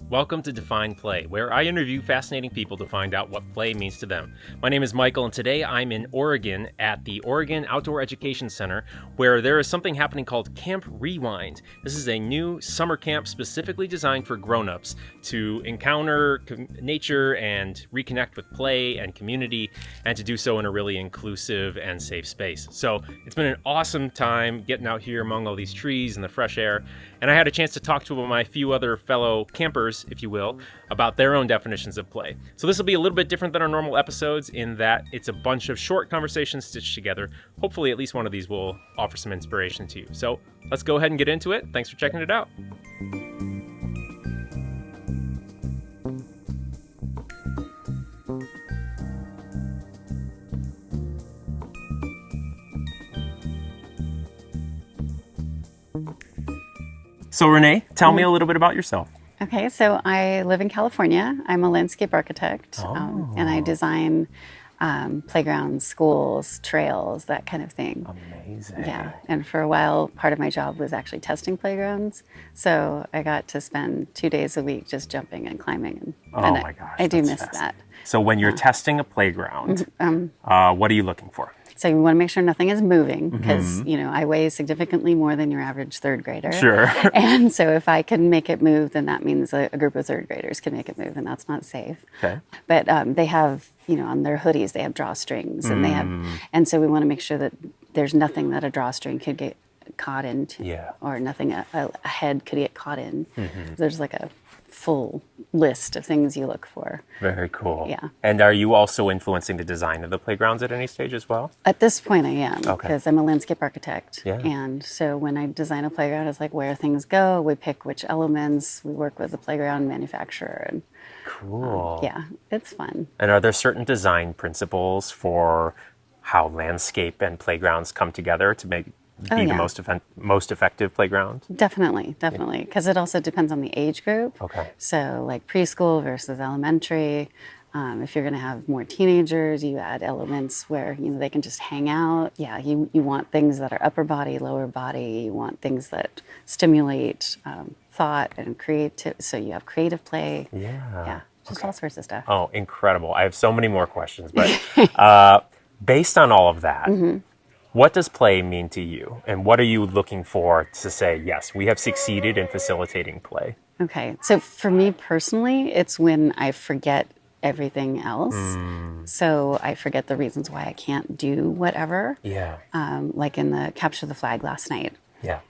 Welcome to Define Play, where I interview fascinating people to find out what play means to them. My name is Michael, and today I'm in Oregon at the Oregon Outdoor Education Center, where there is something happening called Camp Rewind. This is a new summer camp specifically designed for grown-ups to encounter nature and reconnect with play and community, and to do so in a really inclusive and safe space. So it's been an awesome time getting out here among all these trees and the fresh air, and I had a chance to talk to my few other fellow campers, if you will, about their own definitions of play. So this will be a little bit different than our normal episodes in that it's a bunch of short conversations stitched together. Hopefully at least one of these will offer some inspiration to you. So let's go ahead and get into it. Thanks for checking it out. So Renee, tell me a little bit about yourself. Okay, so I live in California. I'm a landscape architect, and I design playgrounds, schools, trails, that kind of thing. Amazing. Yeah, and for a while, part of my job was actually testing playgrounds. So I got to spend 2 days a week just jumping and climbing. And my gosh. I do miss that. So when you're testing a playground, what are you looking for? So you want to make sure nothing is moving because, I weigh significantly more than your average third grader. Sure. And so if I can make it move, then that means a group of third graders can make it move, and that's not safe. Okay. But they have, on their hoodies, they have drawstrings, and so we want to make sure that there's nothing that a drawstring could get caught into, or nothing a head could get caught in. There's like a full list of things you look for. Very cool. Yeah. And are you also influencing the design of the playgrounds at any stage as well? At this point I am, Okay. because I'm a landscape architect. Yeah. And so when I design a playground, it's like where things go, we pick which elements, we work with the playground manufacturer. And, Cool. yeah, it's fun. And are there certain design principles for how landscape and playgrounds come together to be the most effective playground? Definitely, because it also depends on the age group. Okay. So like preschool versus elementary. If you're going to have more teenagers, you add elements where they can just hang out. Yeah, you want things that are upper body, lower body. You want things that stimulate thought and creative. So you have creative play. Yeah. Just all sorts of stuff. Oh, incredible! I have so many more questions, but based on all of that. What does play mean to you? And what are you looking for to say, yes, we have succeeded in facilitating play? Okay. So for me personally, it's when I forget everything else. So I forget the reasons why I can't do whatever. Yeah. Like in the capture the flag last night. Yeah.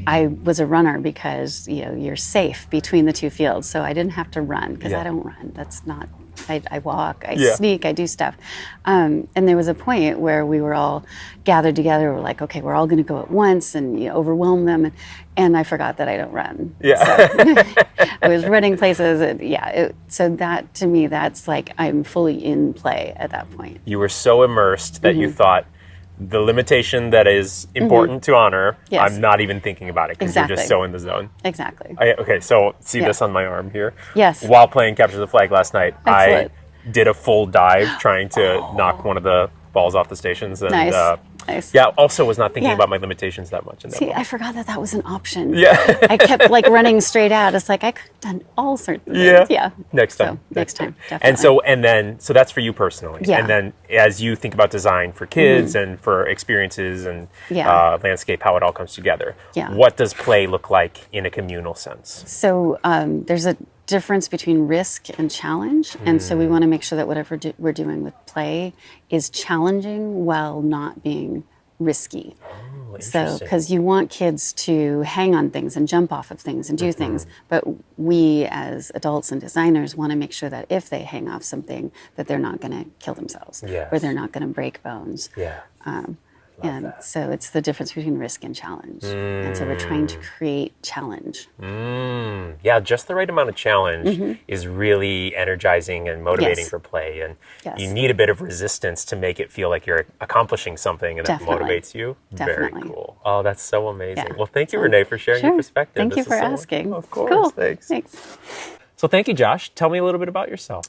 I was a runner because, you're safe between the two fields. So I didn't have to run because I don't run. That's not... I walk, I sneak, I do stuff. And there was a point where we were all gathered together. We're like, okay, we're all going to go at once and overwhelm them. And I forgot that I don't run. Yeah. So I was running places. And so that, to me, that's like I'm fully in play at that point. You were so immersed that you thought, the limitation that is important to honor, Yes. I'm not even thinking about it because you're just so in the zone. Exactly. Okay, so see this on my arm here? Yes. While playing Capture the Flag last night, Excellent. I did a full dive trying to knock one of the balls off the stations. And, Nice. Yeah, also was not thinking about my limitations that much. In that See, moment. I forgot that was an option. Yeah. I kept running straight out. It's like I could have done all sorts of things. Yeah. Next time. So, next time, definitely. So that's for you personally. Yeah. And then as you think about design for kids and for experiences and landscape, how it all comes together. Yeah. What does play look like in a communal sense? So there's a difference between risk and challenge. And so we want to make sure that whatever we're doing with play is challenging while not being risky. So, because you want kids to hang on things and jump off of things and do things, but we as adults and designers want to make sure that if they hang off something, that they're not going to kill themselves or they're not going to break bones. Yeah. So it's the difference between risk and challenge. And so we're trying to create challenge. Yeah, just the right amount of challenge is really energizing and motivating for play. And you need a bit of resistance to make it feel like you're accomplishing something and that motivates you. Very cool. Oh, that's so amazing. Yeah. Well, thank you, Renee, for sharing your perspective. Thank you for asking. Of course. Cool. Thanks. So thank you, Josh. Tell me a little bit about yourself.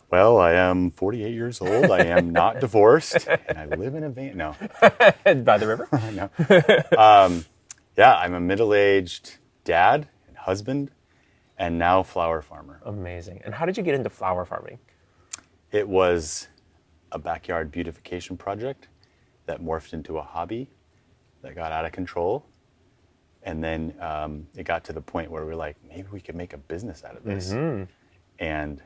Well, I am 48 years old. I am not divorced, and I live in a van. No. By the river? No. I'm a middle-aged dad and husband, and now flower farmer. Amazing. And how did you get into flower farming? It was a backyard beautification project that morphed into a hobby that got out of control. And then it got to the point where we were like, maybe we could make a business out of this. And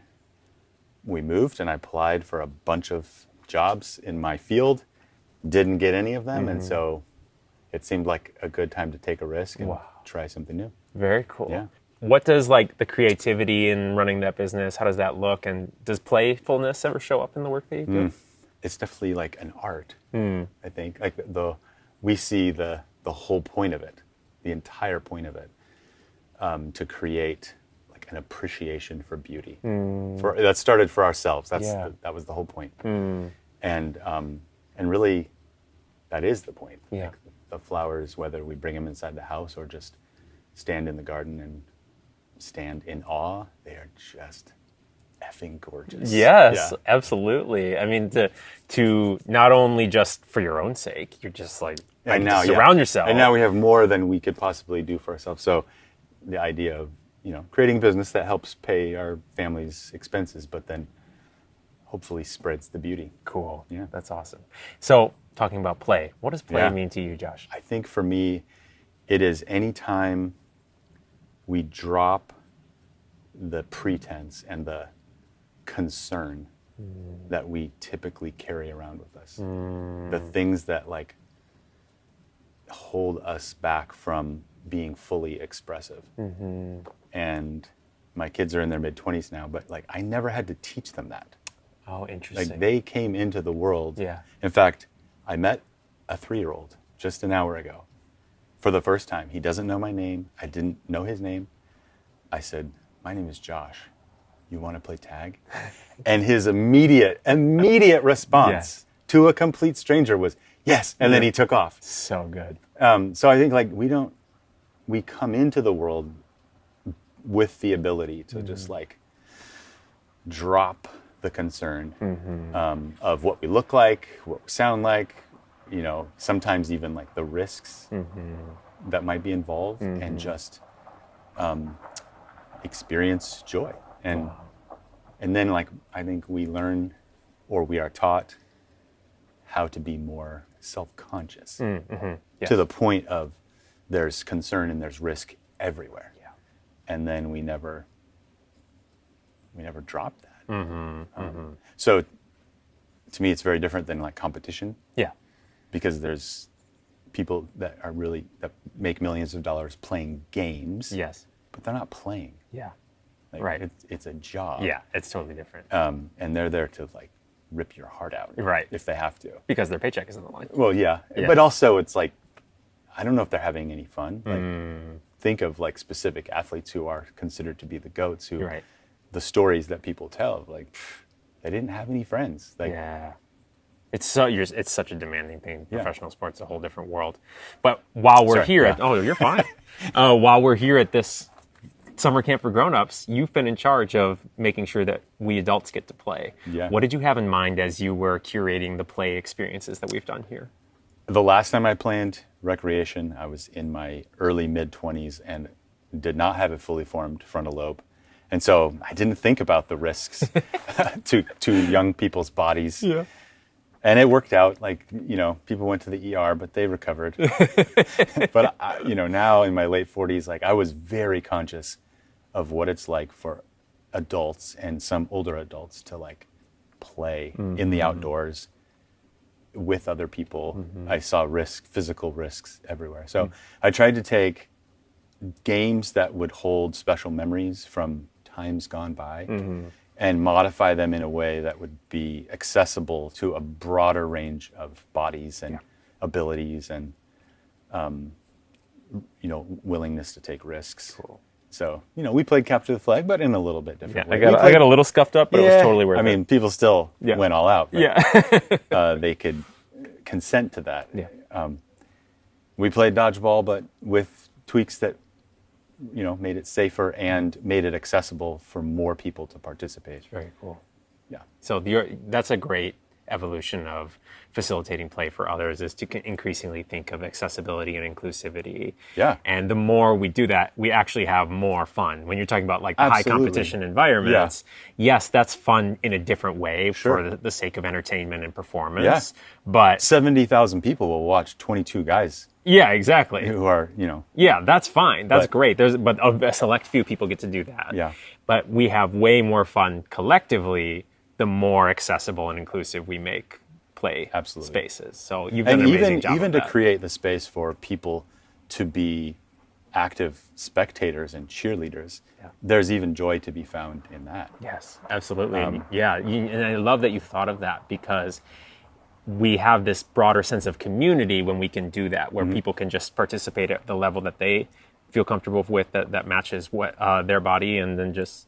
we moved, and I applied for a bunch of jobs in my field, didn't get any of them. And so it seemed like a good time to take a risk and try something new. Very cool. Yeah. What does like the creativity in running that business, how does that look? And does playfulness ever show up in the work that you do? It's definitely like an art, I think. Like we see the whole point of it, the entire point of it, to create like an appreciation for beauty. That started for ourselves. That was the whole point. And really, that is the point. Yeah. Like the flowers, whether we bring them inside the house or just stand in the garden and stand in awe, they are just effing gorgeous. Yes, absolutely. I mean, to not only just for your own sake, you're just like, surround yourself. And now we have more than we could possibly do for ourselves. So the idea of, creating a business that helps pay our family's expenses, but then hopefully spreads the beauty. Cool. Yeah. That's awesome. So talking about play, what does play mean to you, Josh? I think for me, it is anytime we drop the pretense and the concern that we typically carry around with us. The things that like hold us back from being fully expressive. And my kids are in their mid-20s now, but like I never had to teach them that. Oh, interesting. Like they came into the world. Yeah. In fact, I met a 3-year-old just an hour ago for the first time. He doesn't know my name. I didn't know his name. I said, my name is Josh. You want to play tag? And his immediate response to a complete stranger was, yes. And then he took off. So good. So I think like we come into the world with the ability to just like drop the concern of what we look like, what we sound like, sometimes even like the risks that might be involved, and just experience joy. And then like I think we learn, or we are taught, how to be more self-conscious to the point of there's concern and there's risk everywhere. Yeah. And then we never drop that. So to me, it's very different than like competition. Yeah. Because there's people that make millions of dollars playing games. Yes. But they're not playing. Yeah. Like, right. It's a job. Yeah, it's totally different. And they're there to like rip your heart out. Right. If they have to. Because their paycheck is on the line. Well, yeah. But also it's like, I don't know if they're having any fun. Like think of like specific athletes who are considered to be the GOATs, who the stories that people tell of like, they didn't have any friends. Like, it's such a demanding thing. Professional sports, a whole different world. But while we're you're fine. While we're here at this summer camp for grown-ups, you've been in charge of making sure that we adults get to play. Yeah. What did you have in mind as you were curating the play experiences that we've done here? The last time I planned recreation, I was in my early mid-20s and did not have a fully formed frontal lobe. And so I didn't think about the risks to young people's bodies. Yeah. And it worked out. Like, people went to the ER, but they recovered. But, now in my late 40s, like I was very conscious of what it's like for adults and some older adults to like play in the outdoors with other people. I saw physical risks everywhere. So I tried to take games that would hold special memories from times gone by and modify them in a way that would be accessible to a broader range of bodies and abilities and willingness to take risks. Cool. So, we played capture the flag, but in a little bit different way. I got a little scuffed up, but it was totally worth it. I mean, people still went all out. But, they could consent to that. Yeah. We played dodgeball, but with tweaks that, made it safer and made it accessible for more people to participate. Very cool. Yeah. So that's a great evolution of facilitating play for others is to increasingly think of accessibility and inclusivity. Yeah. And the more we do that, we actually have more fun. When you're talking about like the high Absolutely. competition environments, yes, that's fun in a different way Sure. for the sake of entertainment and performance. Yeah. But 70,000 people will watch 22 guys yeah, exactly. who are, you know, Yeah, that's fine. That's But- great. But a select few people get to do that. Yeah. But we have way more fun collectively the more accessible and inclusive we make play Absolutely. spaces. So you've done and an amazing job even of to that. create the space for people to be active spectators and cheerleaders, there's even joy to be found in that. Yes, absolutely. And I love that you thought of that because we have this broader sense of community when we can do that, where people can just participate at the level that they feel comfortable with, that matches what their body, and then just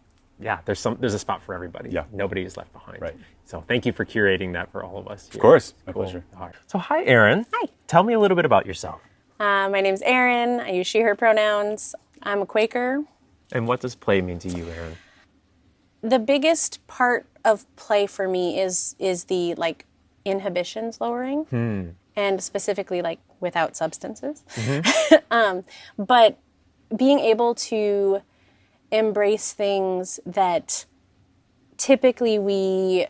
there's a spot for everybody. Yeah. Nobody is left behind. Right. So thank you for curating that for all of us here. Of course, my Cool. pleasure. All right. So hi, Erin. Hi. Tell me a little bit about yourself. My name's Erin. I use she, her pronouns. I'm a Quaker. And what does play mean to you, Erin? The biggest part of play for me is the like inhibitions lowering, and specifically like without substances. But being able to embrace things that typically we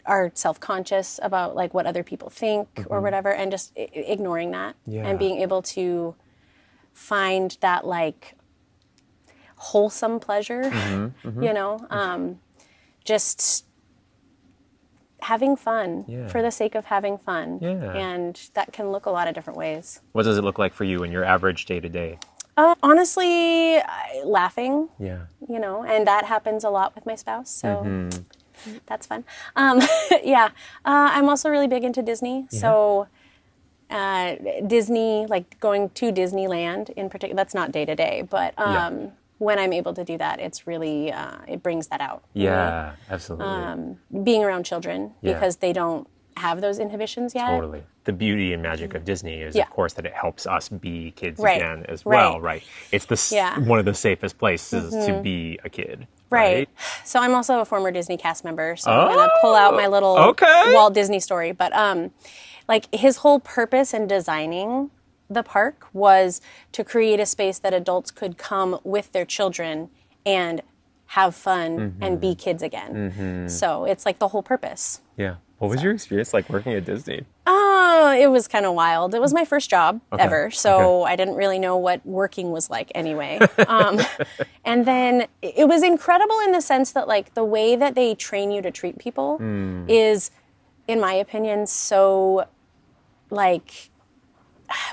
are self-conscious about, like what other people think or whatever, and just ignoring that and being able to find that like wholesome pleasure, you know, just having fun for the sake of having fun. And that can look a lot of different ways. What does it look like for you in your average day to day? Honestly, laughing, Yeah. you know, and that happens a lot with my spouse, so that's fun. I'm also really big into Disney, so Disney, like going to Disneyland in particular, that's not day to day, but when I'm able to do that, it's really, it brings that out. Yeah, absolutely. Being around children, because they don't have those inhibitions yet. Totally. The beauty and magic of Disney is, Yeah. of course, that it helps us be kids Right. again as Right. well, right? It's Yeah. one of the safest places to be a kid. Right. So I'm also a former Disney cast member, so I'm going to pull out my little okay. Walt Disney story. But like his whole purpose in designing the park was to create a space that adults could come with their children and have fun and be kids again. So it's like the whole purpose. Yeah. What was your experience like working at Disney? It was kind of wild. It was my first job ever, so I didn't really know what working was like anyway. And then it was incredible in the sense that like the way that they train you to treat people is, in my opinion, so like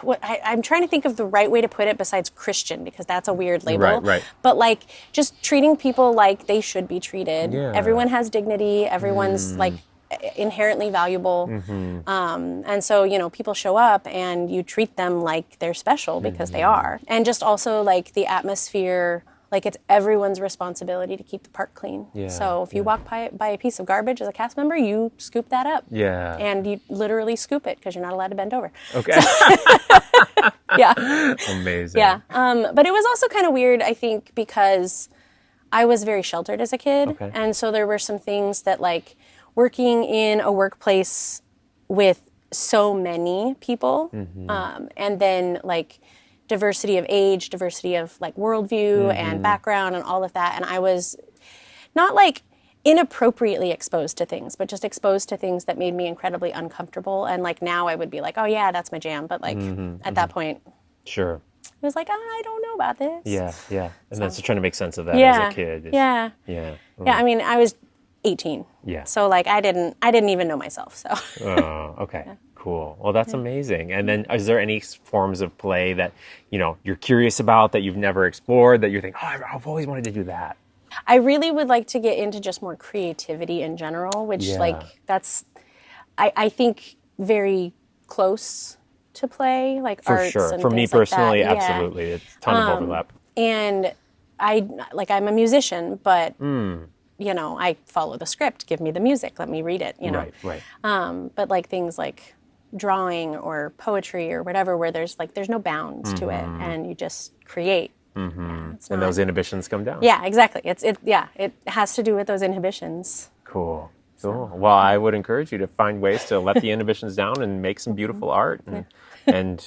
I'm trying to think of the right way to put it besides Christian, because that's a weird label. Right. But like just treating people like they should be treated. Yeah. Everyone has dignity. Everyone's like inherently valuable. And so, you know, people show up and you treat them like they're special because they are. And just also like the atmosphere, like it's everyone's responsibility to keep the park clean. Yeah, So if you walk by a piece of garbage as a cast member, you scoop that up. Yeah. And you literally scoop it because you're not allowed to bend over. Okay. Yeah. Amazing. Yeah. But it was also kind of weird, I think, because I was very sheltered as a kid. Okay. And so there were some things that like working in a workplace with so many people, and then like diversity of age, diversity of like worldview and background and all of that. And I was not like inappropriately exposed to things, but just exposed to things that made me incredibly uncomfortable. And like now I would be like, oh yeah, that's my jam. But like at that point, Sure. it was like, I don't know about this. Yeah. And then so trying to make sense of that Yeah. as a kid. Yeah. Yeah. Yeah. I mean, I was 18. Yeah. So like I didn't even know myself. So Oh, okay. Cool. Well, that's amazing. And then is there any forms of play that, you know, you're curious about that you've never explored that you're thinking, oh, I've always wanted to do that? I really would like to get into just more creativity in general, which like that's, I think very close to play, like For arts sure. and For me things like personally, that. Yeah. absolutely. It's a ton of overlap. And I'm a musician, but you know, I follow the script, give me the music, let me read it, you know. Right. But like things like drawing or poetry or whatever, where there's no bounds to it and you just create. Yeah, it's And those inhibitions come down. Yeah, exactly. It has to do with those inhibitions. Cool. Cool. Well, I would encourage you to find ways to let the inhibitions down and make some beautiful art. And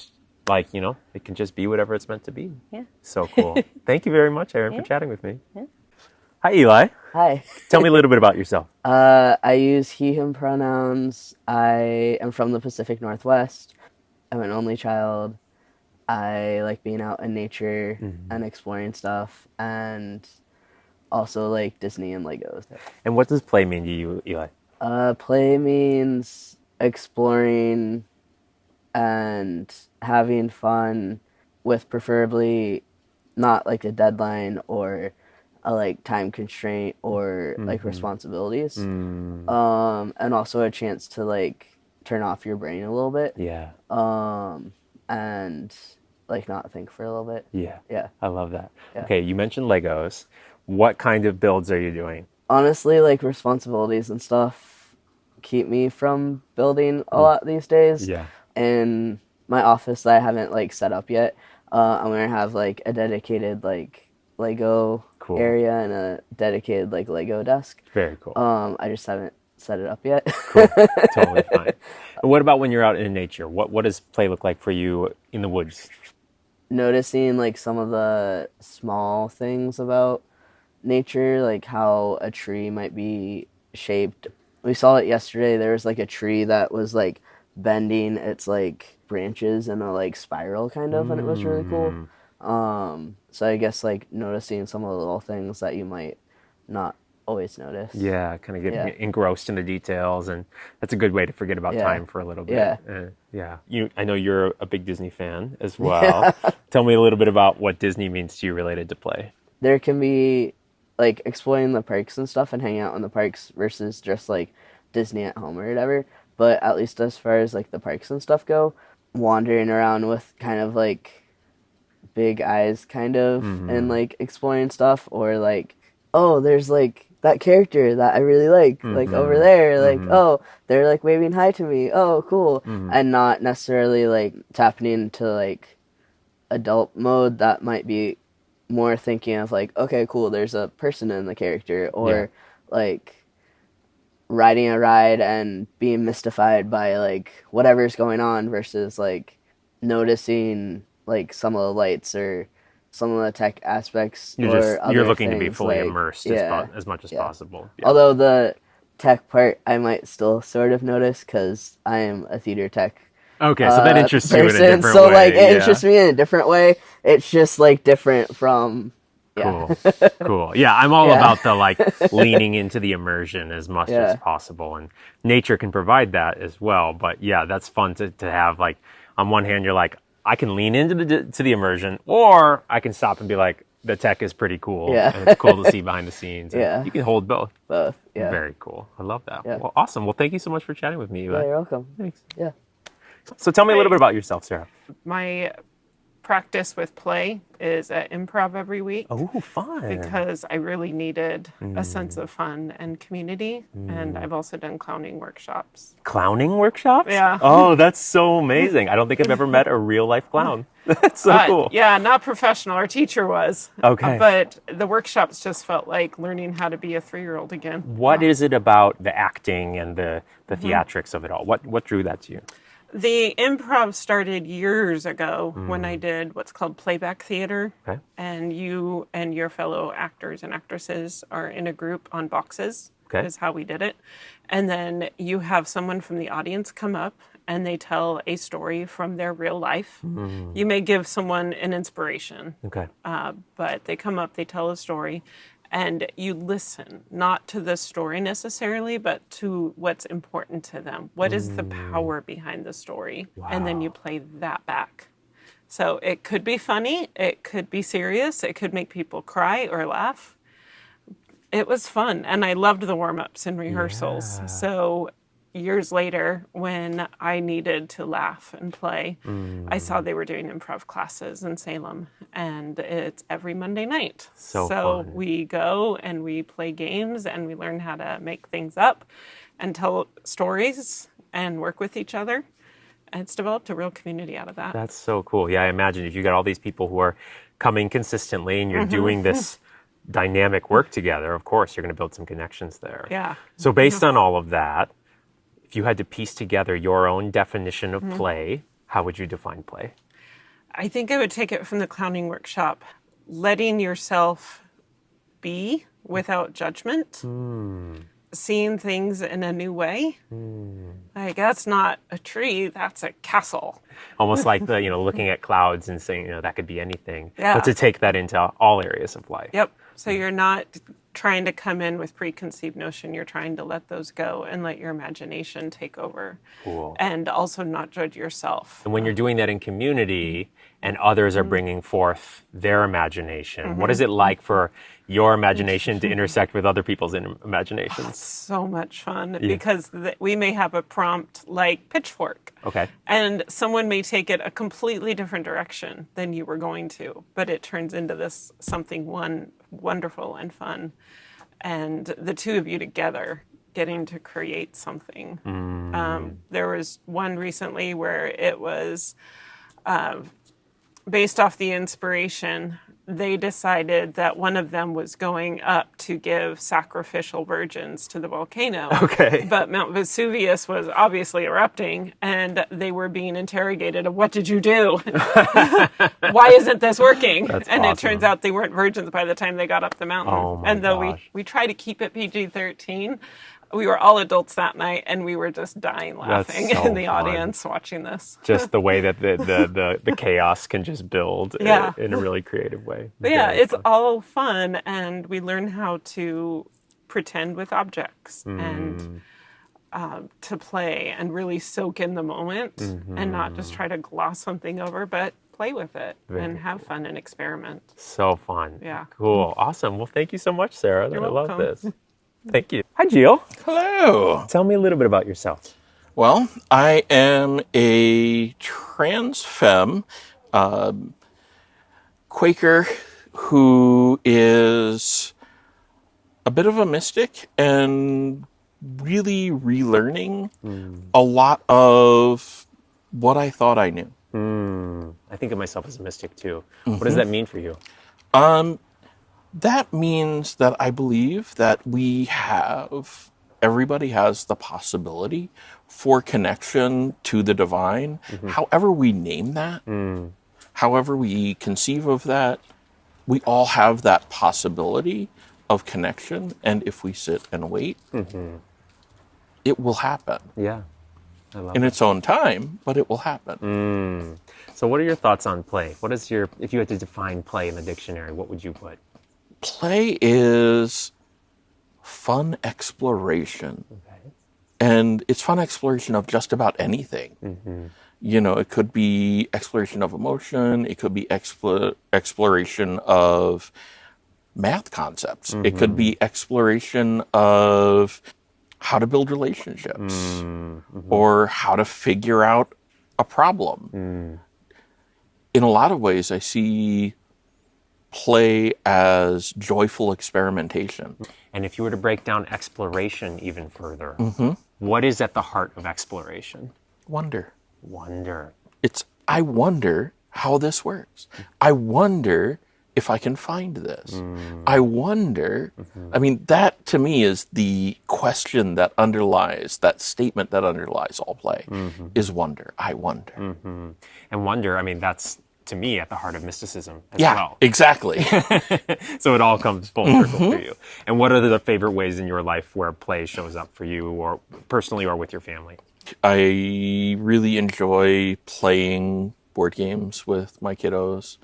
like, it can just be whatever it's meant to be. Yeah. So cool. Thank you very much, Aaron, for chatting with me. Yeah. Hi, Eli. Hi. Tell me a little bit about yourself. I use he, him pronouns. I am from the Pacific Northwest. I'm an only child. I like being out in nature and exploring stuff, and also like Disney and Legos. And what does play mean to you, Eli? Play means exploring and having fun with preferably not like a deadline or a like time constraint or like responsibilities. And also a chance to like turn off your brain a little bit. Yeah. And like not think for a little bit. Yeah. Yeah. I love that. Yeah. Okay, you mentioned Legos. What kind of builds are you doing? Honestly, like responsibilities and stuff keep me from building a lot these days. Yeah. In my office that I haven't like set up yet, I'm gonna have like a dedicated like Lego area and a dedicated like Lego desk. Very cool. I just haven't set it up yet. Cool. Totally fine. And what about when you're out in nature? What does play look like for you in the woods? Noticing like some of the small things about nature, like how a tree might be shaped. We saw it yesterday. There was like a tree that was like bending its like branches in a like spiral kind of, and it was really cool. So I guess like noticing some of the little things that you might not always notice. Yeah, kind of getting engrossed in the details, and that's a good way to forget about time for a little bit. Yeah. I know you're a big Disney fan as well. Tell me a little bit about what Disney means to you related to play. There can be like exploring the parks and stuff and hanging out in the parks versus just like Disney at home or whatever. But at least as far as like the parks and stuff go, wandering around with kind of like big eyes kind of and like exploring stuff, or like, oh, there's like that character that I really like over there, like, oh, they're like waving hi to me, oh, cool. And not necessarily like tapping into like adult mode that might be more thinking of like, okay, cool, there's a person in the character, or like riding a ride and being mystified by like whatever's going on versus like noticing like some of the lights or some of the tech aspects. You're looking to be fully like, immersed as much as possible. Yeah. Although the tech part I might still sort of notice because I am a theater tech okay, so that interests you in a person. different way. So like it interests me in a different way. It's just like different from Cool. Yeah, I'm all about the like leaning into the immersion as much as possible, and nature can provide that as well. But yeah, that's fun to have. Like on one hand, you're like, I can lean into the immersion, or I can stop and be like, the tech is pretty cool, and it's cool to see behind the scenes. You can hold both. Both. Yeah. Very cool. I love that. Yeah. Well, awesome. Well, thank you so much for chatting with me, Eli. Yeah, you're welcome. Thanks. Yeah. So tell me a little bit about yourself, Sarah. My practice with play is at improv every week. Oh, fun. Because I really needed a sense of fun and community. And I've also done clowning workshops. Clowning workshops? Yeah. Oh, that's so amazing. I don't think I've ever met a real life clown. That's so cool. Yeah, not professional. Our teacher was. Okay. But the workshops just felt like learning how to be a 3-year-old again. What is it about the acting and the theatrics of it all? What drew that to you? The improv started years ago when I did what's called playback theater. Okay. And you and your fellow actors and actresses are in a group on boxes. Okay. Is how we did it. And then you have someone from the audience come up and they tell a story from their real life. You may give someone an inspiration. Okay. But they come up, they tell a story, and you listen, not to the story necessarily, but to what's important to them. What is the power behind the story? Wow. And then you play that back. So it could be funny, it could be serious, it could make people cry or laugh. It was fun, and I loved the warm-ups and rehearsals. Yeah. So years later, when I needed to laugh and play, I saw they were doing improv classes in Salem, and it's every Monday night. So fun. We go and we play games and we learn how to make things up and tell stories and work with each other. And it's developed a real community out of that. That's so cool. Yeah, I imagine if you got all these people who are coming consistently and you're doing this dynamic work together, of course, you're going to build some connections there. Yeah. So based on all of that, if you had to piece together your own definition of play, how would you define play? I think I would take it from the clowning workshop. Letting yourself be without judgment. Seeing things in a new way. Like, that's not a tree, that's a castle. Almost like the, looking at clouds and saying, that could be anything. Yeah. But to take that into all areas of life. Yep. So you're not trying to come in with preconceived notion. You're trying to let those go and let your imagination take over. Cool. And also not judge yourself. And when you're doing that in community and others are bringing forth their imagination, what is it like for your imagination to intersect with other people's imaginations? So much fun because we may have a prompt like pitchfork. Okay. And someone may take it a completely different direction than you were going to, but it turns into this something wonderful and fun. And the two of you together getting to create something. There was one recently where it was based off the inspiration. They decided that one of them was going up to give sacrificial virgins to the volcano. Okay. But Mount Vesuvius was obviously erupting, and they were being interrogated of, what did you do? Why isn't this working? That's and awesome. it turns out they weren't virgins by the time they got up the mountain. Oh my and though gosh. we try to keep it PG-13, we were all adults that night, and we were just dying laughing so in the fun. audience watching this. Just the way that the chaos can just build Yeah. in a really creative way. But yeah, Very it's fun. all fun, and we learn how to pretend with objects and to play and really soak in the moment and not just try to gloss something over, but play with it and have fun and experiment. So fun. Yeah. Cool. Awesome. Well, thank you so much, Sarah. You're I love welcome. this. Thank you. Hi, Jill. Hello. Tell me a little bit about yourself. Well, I am a trans femme Quaker who is a bit of a mystic and really relearning a lot of what I thought I knew. I think of myself as a mystic too. What does that mean for you? That means that I believe that everybody has the possibility for connection to the divine, however we name that, however we conceive of that, we all have that possibility of connection. And if we sit and wait, it will happen Yeah. I love in its own time, but it will happen. So what are your thoughts on play? If you had to define play in the dictionary, what would you put? Play is fun exploration. Okay. And it's fun exploration of just about anything. It could be exploration of emotion. It could be exploration of math concepts. It could be exploration of how to build relationships or how to figure out a problem. In a lot of ways, I see play as joyful experimentation. And if you were to break down exploration even further, what is at the heart of exploration? Wonder. Wonder. I wonder how this works. I wonder if I can find this. I wonder, that to me is the question that underlies, that statement that underlies all play, is wonder. I wonder. And wonder, that's, to me, at the heart of mysticism as Yeah, well. exactly. So it all comes full circle for you. And what are the favorite ways in your life where play shows up for you, or personally or with your family? I really enjoy playing board games with my kiddos,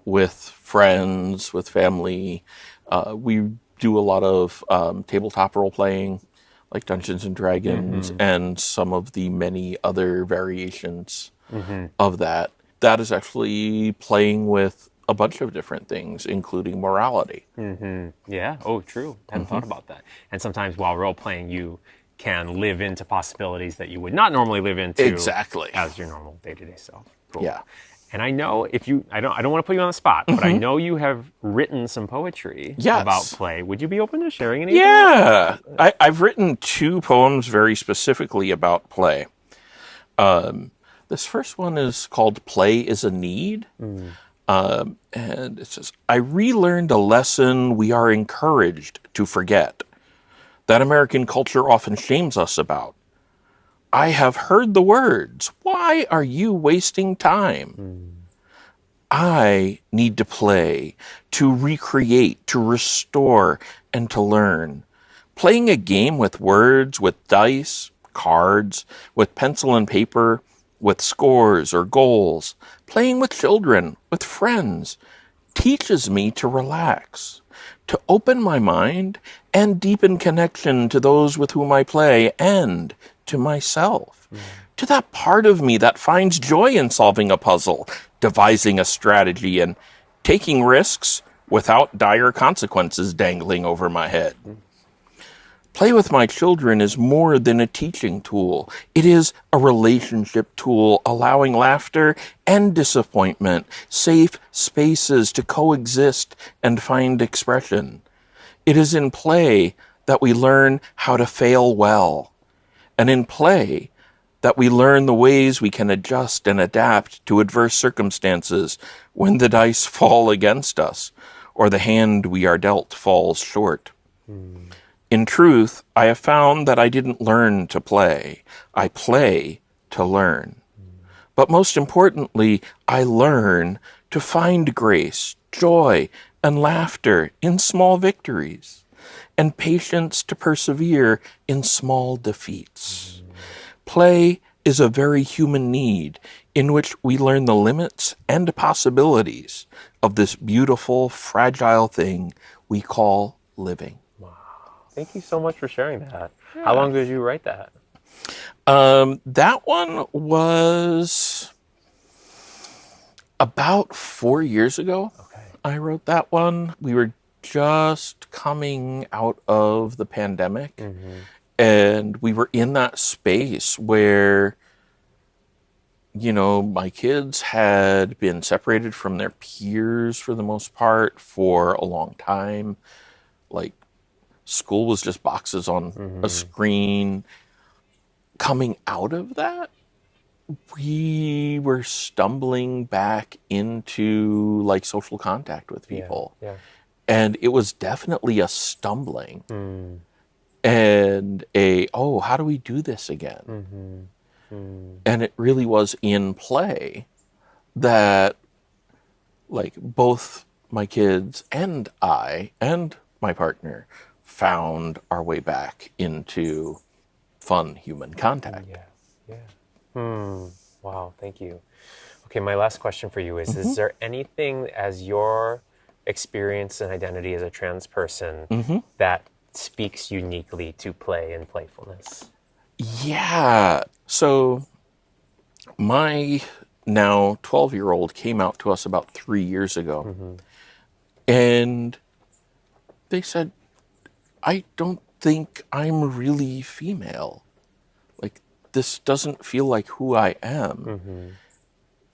with friends, with family. We do a lot of tabletop role playing, like Dungeons and Dragons, and some of the many other variations of that. That is actually playing with a bunch of different things, including morality. Yeah. Oh, true. Hadn't thought about that. And sometimes while role playing, you can live into possibilities that you would not normally live into Exactly. as your normal day-to-day self. Cool. Yeah. And I know I don't want to put you on the spot, but I know you have written some poetry Yes. about play. Would you be open to sharing any? Yeah. I've written 2 poems very specifically about play. This first one is called Play is a Need. And it says, I relearned a lesson we are encouraged to forget, that American culture often shames us about. I have heard the words, why are you wasting time? I need to play, to recreate, to restore, and to learn. Playing a game with words, with dice, cards, with pencil and paper, with scores or goals, playing with children, with friends, teaches me to relax, to open my mind and deepen connection to those with whom I play and to myself, to that part of me that finds joy in solving a puzzle, devising a strategy, and taking risks without dire consequences dangling over my head. Play with my children is more than a teaching tool. It is a relationship tool, allowing laughter and disappointment, safe spaces to coexist and find expression. It is in play that we learn how to fail well, and in play that we learn the ways we can adjust and adapt to adverse circumstances when the dice fall against us or the hand we are dealt falls short. In truth, I have found that I didn't learn to play. I play to learn. But most importantly, I learn to find grace, joy, and laughter in small victories, and patience to persevere in small defeats. Play is a very human need in which we learn the limits and possibilities of this beautiful, fragile thing we call living. Thank you so much for sharing that. Yeah. How long did you write that? That one was about 4 years ago. Okay. I wrote that one. We were just coming out of the pandemic, and we were in that space where, you know, my kids had been separated from their peers for the most part for a long time. Like, school was just boxes on a screen. Coming out of that, we were stumbling back into like social contact with people. Yeah. And it was definitely a stumbling and how do we do this again? And it really was in play that like both my kids and I and my partner found our way back into fun human contact. Wow, thank you. Okay, my last question for you is there anything as your experience and identity as a trans person that speaks uniquely to play and playfulness? Yeah. So my now 12-year-old came out to us about 3 years ago. And they said, I don't think I'm really female. Like, this doesn't feel like who I am.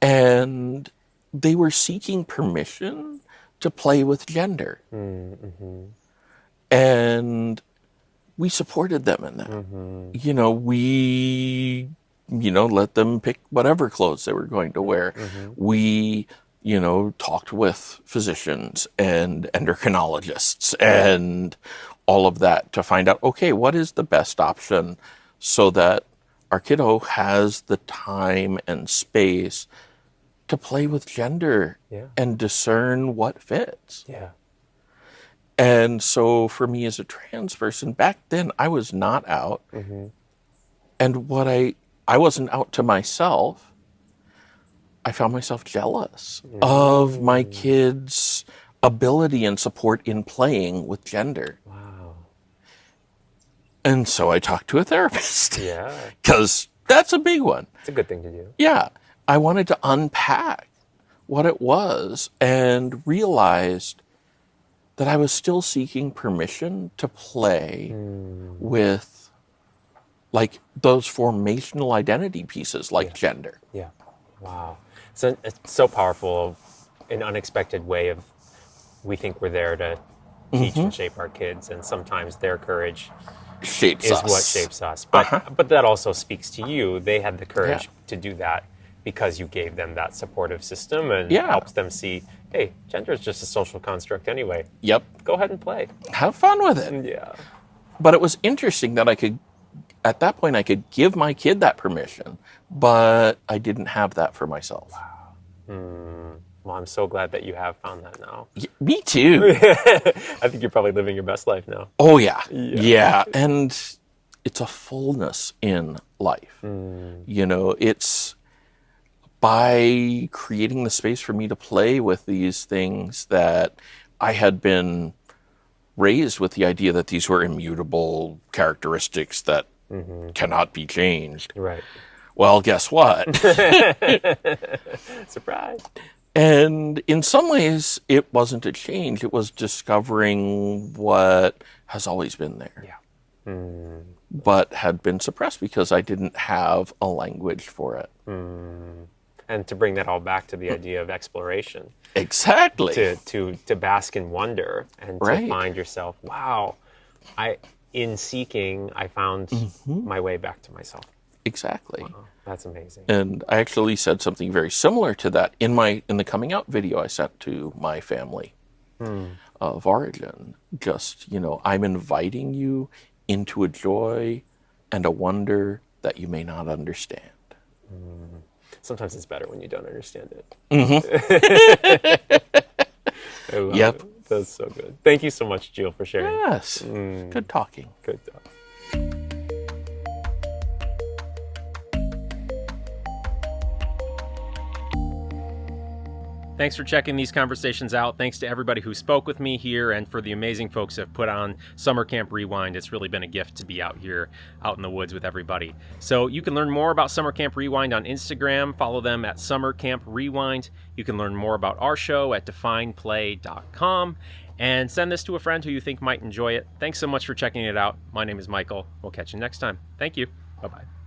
And they were seeking permission to play with gender. And we supported them in that. You know, we, let them pick whatever clothes they were going to wear. We, talked with physicians and endocrinologists and all of that to find out, okay, what is the best option so that our kiddo has the time and space to play with gender and discern what fits. And so for me as a trans person, back then I was not out. And what I wasn't out to myself, I found myself jealous of my kids' ability and support in playing with gender. And so I talked to a therapist. Because that's a big one. It's a good thing to do. Yeah. I wanted to unpack what it was and realized that I was still seeking permission to play with like those formational identity pieces like gender. Wow. So it's so powerful, an unexpected way of, we think we're there to teach and shape our kids, and sometimes their courage shapes is us. what shapes us. But that also speaks to you. They had the courage to do that because you gave them that supportive system and Yeah. helps them see, hey, gender is just a social construct anyway. Yep. Go ahead and play. Have fun with it. Yeah. But it was interesting that at that point, I could give my kid that permission, but I didn't have that for myself. Well, I'm so glad that you have found that now. Me too. I think you're probably living your best life now. Oh, yeah. Yeah. And it's a fullness in life. You know, it's by creating the space for me to play with these things that I had been raised with the idea that these were immutable characteristics that cannot be changed. Right. Well, guess what? Surprise. And in some ways, it wasn't a change. It was discovering what has always been there. Yeah. But had been suppressed because I didn't have a language for it. And to bring that all back to the idea of exploration. Exactly. To bask in wonder and to Right. find yourself, wow, in seeking, I found my way back to myself. Exactly. Oh, that's amazing. And I actually said something very similar to that in the coming out video I sent to my family of origin. Just, you know, I'm inviting you into a joy and a wonder that you may not understand. Sometimes it's better when you don't understand it. I love Yep. it. That's so good. Thank you so much, Jill, for sharing. Yes. Good talking. Good stuff. Thanks for checking these conversations out. Thanks to everybody who spoke with me here and for the amazing folks who have put on Summer Camp Rewind. It's really been a gift to be out here, out in the woods with everybody. So you can learn more about Summer Camp Rewind on Instagram. Follow them at Summer Camp Rewind. You can learn more about our show at defineplay.com. And send this to a friend who you think might enjoy it. Thanks so much for checking it out. My name is Michael. We'll catch you next time. Thank you. Bye-bye.